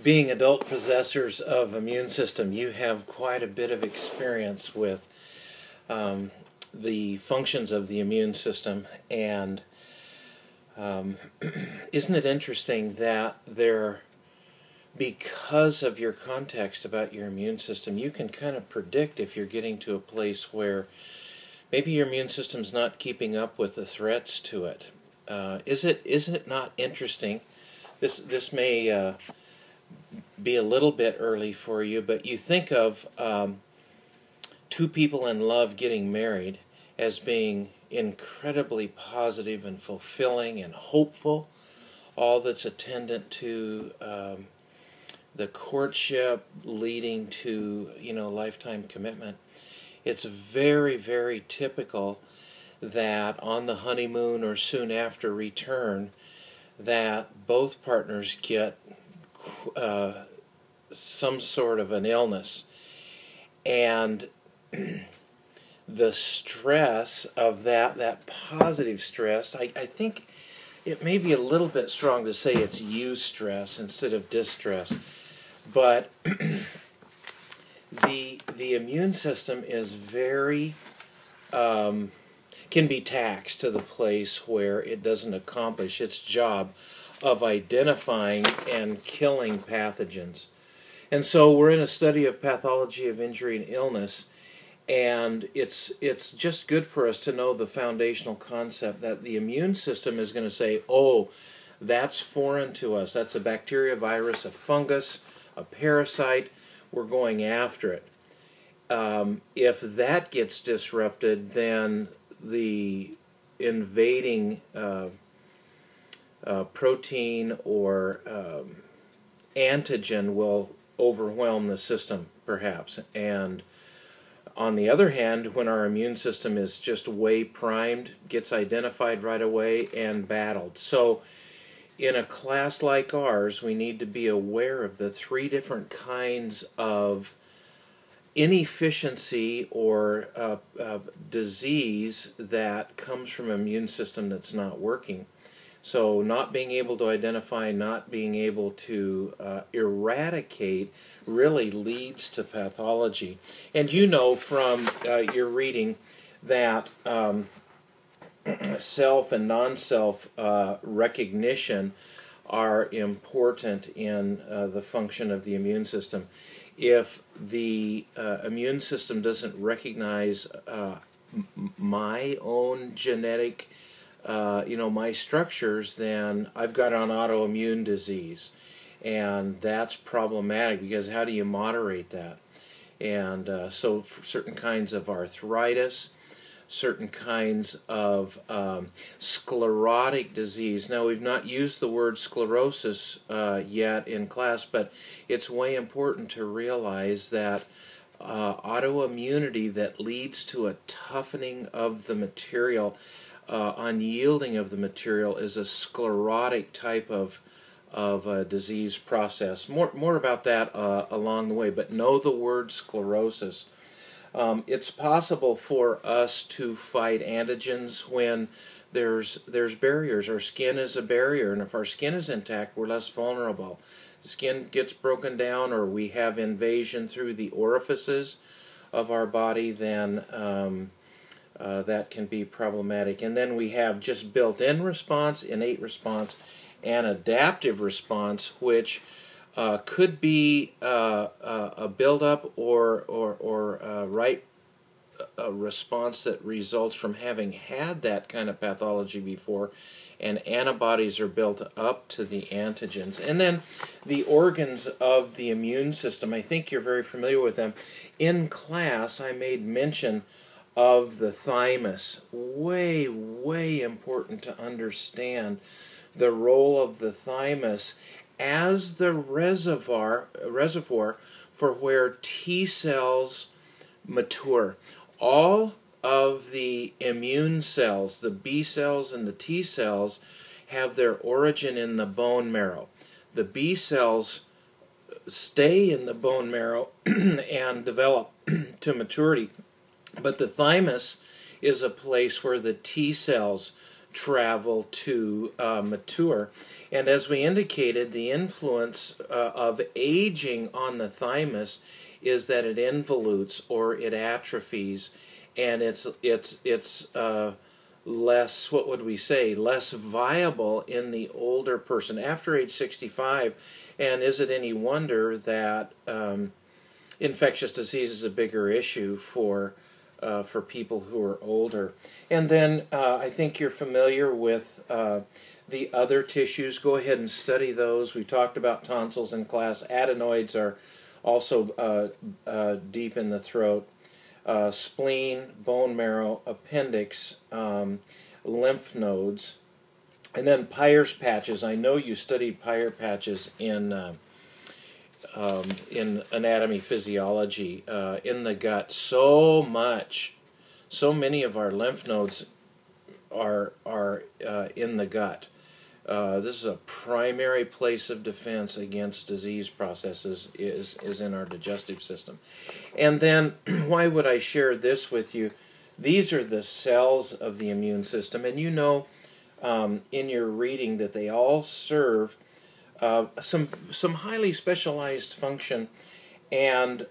Being adult possessors of immune system, you have quite a bit of experience with the functions of the immune system, and isn't it interesting that because of your context about your immune system, you can kind of predict if you're getting to a place where maybe your immune system's not keeping up with the threats to it. Isn't it not interesting? This may be a little bit early for you, but you think of two people in love getting married as being incredibly positive and fulfilling and hopeful, all that's attendant to the courtship leading to lifetime commitment. It's very, very typical that on the honeymoon or soon after return that both partners get some sort of an illness, and the stress of that positive stress, I think it may be a little bit strong to say it's eustress instead of distress, but the immune system is very can be taxed to the place where it doesn't accomplish its job of identifying and killing pathogens. And so we're in a study of pathology of injury and illness, and it's just good for us to know the foundational concept that the immune system is going to say, oh, that's foreign to us. That's a bacteria, virus, a fungus, a parasite. We're going after it. If that gets disrupted, then the invading protein or antigen will overwhelm the system, perhaps. And on the other hand, when our immune system is just way primed, gets identified right away and battled. So in a class like ours, we need to be aware of the three different kinds of inefficiency or disease that comes from an immune system that's not working. So not being able to identify, not being able to eradicate really leads to pathology. And you know from your reading that self and non-self recognition are important in the function of the immune system. If the immune system doesn't recognize my own genetic my structures, then I've got an autoimmune disease, and that's problematic because how do you moderate that? And so for certain kinds of arthritis, certain kinds of sclerotic disease. Now, we've not used the word sclerosis yet in class, but it's way important to realize that autoimmunity that leads to a toughening of the material, unyielding of the material, is a sclerotic type of disease process. More about that along the way, but know the word sclerosis. It's possible for us to fight antigens when there's barriers. Our skin is a barrier, and if our skin is intact, we're less vulnerable. The skin gets broken down, or we have invasion through the orifices of our body, then that can be problematic. And then we have just built-in response, innate response, and adaptive response, which could be a build-up or a response that results from having had that kind of pathology before, and antibodies are built up to the antigens. And then the organs of the immune system, I think you're very familiar with them. In class, I made mention of the thymus. Way, way important to understand the role of the thymus as the reservoir for where T cells mature. All of the immune cells, the B cells and the T cells, have their origin in the bone marrow. The B cells stay in the bone marrow and develop to maturity. But the thymus is a place where the T cells travel to mature. And as we indicated, the influence of aging on the thymus is that it involutes or it atrophies, and it's less, what would we say, less viable in the older person after age 65. And is it any wonder that infectious disease is a bigger issue for people who are older? And then I think you're familiar with the other tissues. Go ahead and study those. We talked about tonsils in class. Adenoids are also deep in the throat. Spleen, bone marrow, appendix, lymph nodes, and then Peyer's patches. I know you studied Peyer patches in anatomy physiology in the gut. So many of our lymph nodes are in the gut. This is a primary place of defense against disease processes is in our digestive system. And then, why would I share this with you? These are the cells of the immune system, and you know in your reading that they all serve some highly specialized function, and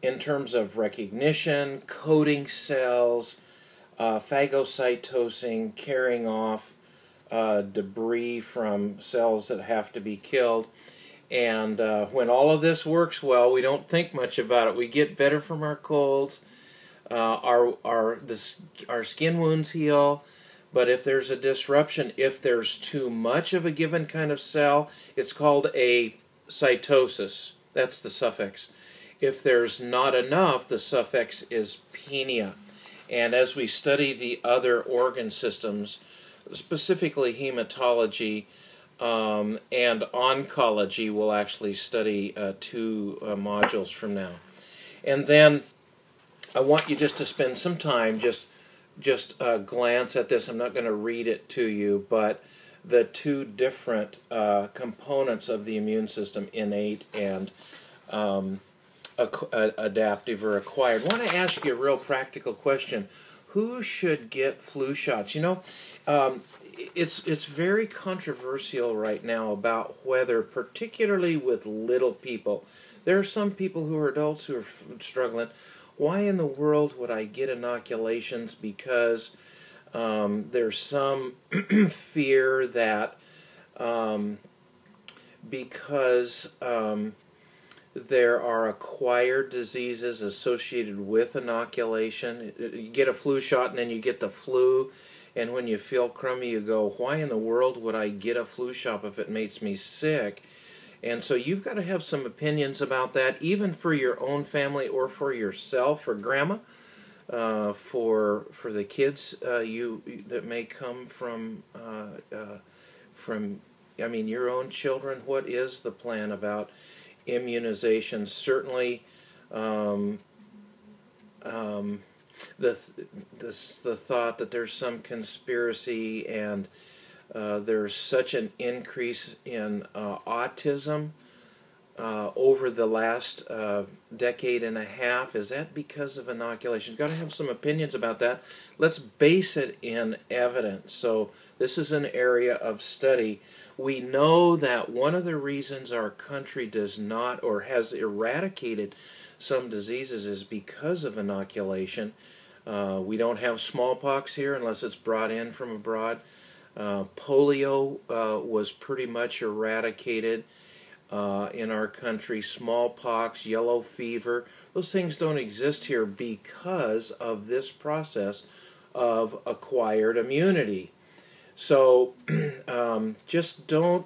in terms of recognition, coding cells, phagocytosing, carrying off debris from cells that have to be killed. And when all of this works well, we don't think much about it. We get better from our colds. Our skin wounds heal. But if there's a disruption, if there's too much of a given kind of cell, it's called a cytosis. That's the suffix. If there's not enough, the suffix is penia. And as we study the other organ systems, specifically hematology and oncology, we'll actually study 2 modules from now. And then I want you just to spend some time, just glance at this. I'm not going to read it to you, but the 2 different components of the immune system, innate and adaptive or acquired. I want to ask you a real practical question. Who should get flu shots? You know, it's very controversial right now about whether, particularly with little people, there are some people who are adults who are struggling. Why in the world would I get inoculations? Because there's some fear that because there are acquired diseases associated with inoculation. You get a flu shot and then you get the flu, and when you feel crummy you go, why in the world would I get a flu shot if it makes me sick? And so you've got to have some opinions about that, even for your own family or for yourself, for grandma, for the kids that may come from your own children. What is the plan about immunization? Certainly, the thought that there's some conspiracy and there's such an increase in autism over the last decade and a half. Is that because of inoculation? You've got to have some opinions about that. Let's base it in evidence. So this is an area of study. We know that one of the reasons our country does not or has eradicated some diseases is because of inoculation. We don't have smallpox here unless it's brought in from abroad. Polio was pretty much eradicated in our country. Smallpox, yellow fever, those things don't exist here because of this process of acquired immunity. So just don't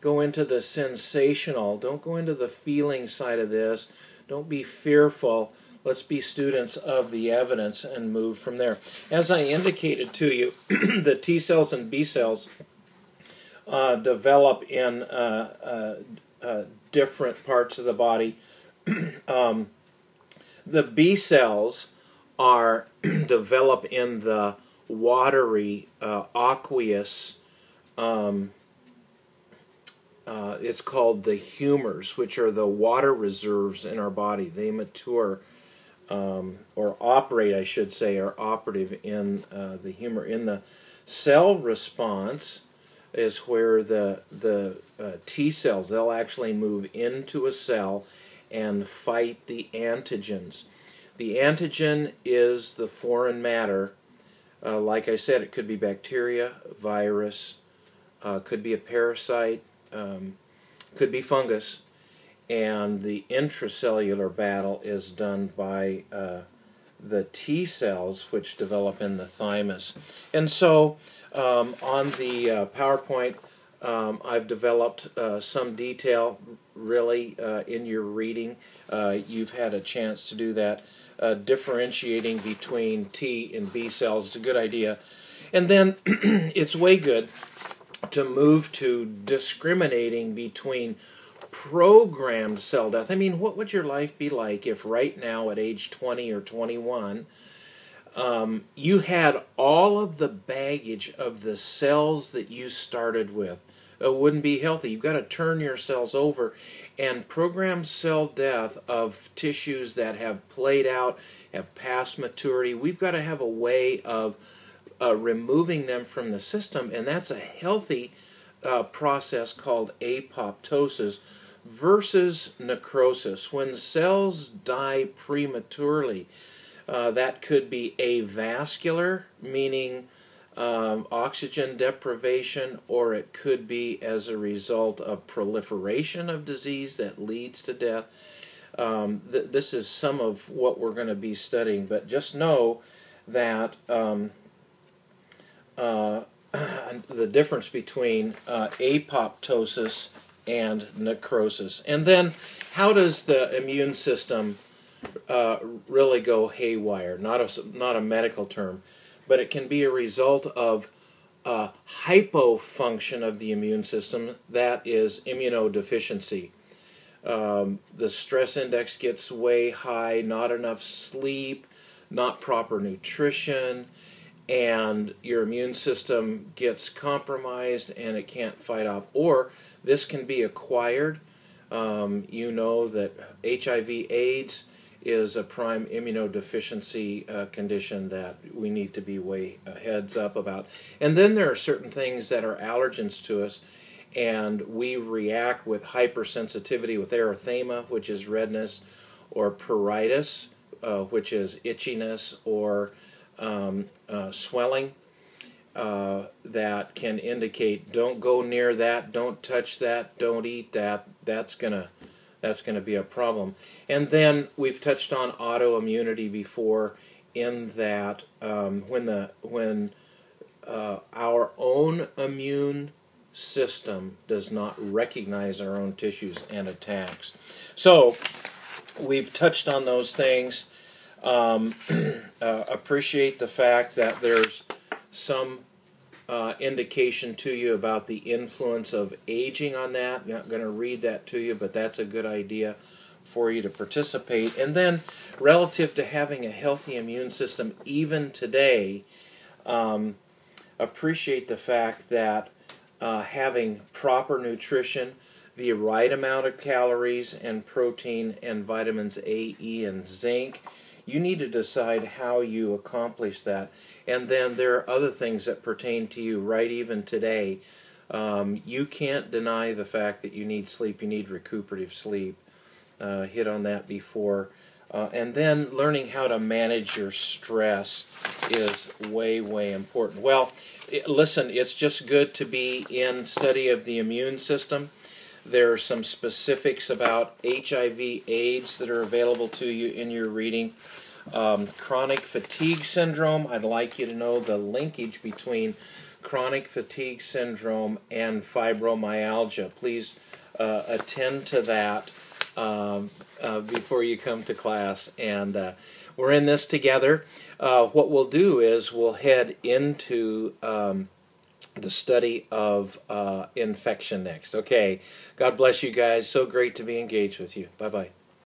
go into the sensational. Don't go into the feeling side of this. Don't be fearful. Let's be students of the evidence and move from there. As I indicated to you, the T cells and B cells develop in different parts of the body. The B cells are develop in the watery, aqueous, it's called the humors, which are the water reserves in our body. They mature or operate, I should say, are operative in the humor. In the cell response is where the T cells, they'll actually move into a cell and fight the antigens. The antigen is the foreign matter. Like I said, it could be bacteria, virus, could be a parasite, could be fungus, and the intracellular battle is done by the T cells, which develop in the thymus. And so on the PowerPoint, I've developed some detail really in your reading. You've had a chance to do that. Differentiating between T and B cells is a good idea. And then it's way good to move to discriminating between programmed cell death. I mean, what would your life be like if right now at age 20 or 21 you had all of the baggage of the cells that you started with? It wouldn't be healthy. You've got to turn your cells over, and programmed cell death of tissues that have played out, have passed maturity, we've got to have a way of removing them from the system, and that's a healthy process called apoptosis versus necrosis. When cells die prematurely, that could be avascular, meaning oxygen deprivation, or it could be as a result of proliferation of disease that leads to death. This is some of what we're going to be studying, but just know that the difference between apoptosis and necrosis. And then how does the immune system really go haywire? Not a medical term, but it can be a result of hypofunction of the immune system, that is immunodeficiency. The stress index gets way high, not enough sleep, not proper nutrition, and your immune system gets compromised and it can't fight off. Or this can be acquired. You know that HIV/AIDS is a prime immunodeficiency condition that we need to be way heads up about. And then there are certain things that are allergens to us, and we react with hypersensitivity with erythema, which is redness, or pruritus, which is itchiness, or swelling. That can indicate don't go near that, don't touch that, don't eat that. That's gonna be a problem. And then we've touched on autoimmunity before, in that when our own immune system does not recognize our own tissues and attacks. So we've touched on those things. Appreciate the fact that there's some indication to you about the influence of aging on that. I'm not going to read that to you, but that's a good idea for you to participate. And then relative to having a healthy immune system even today, appreciate the fact that having proper nutrition, the right amount of calories and protein and vitamins A, E, and zinc, you need to decide how you accomplish that. And then there are other things that pertain to you right even today. You can't deny the fact that you need sleep. You need recuperative sleep. Hit on that before. And then learning how to manage your stress is way, way important. Well, listen, it's just good to be in study of the immune system. There are some specifics about HIV/AIDS that are available to you in your reading. Chronic fatigue syndrome, I'd like you to know the linkage between chronic fatigue syndrome and fibromyalgia. Please attend to that before you come to class. And we're in this together. What we'll do is we'll head into the study of infection next. Okay, God bless you guys. So great to be engaged with you. Bye-bye.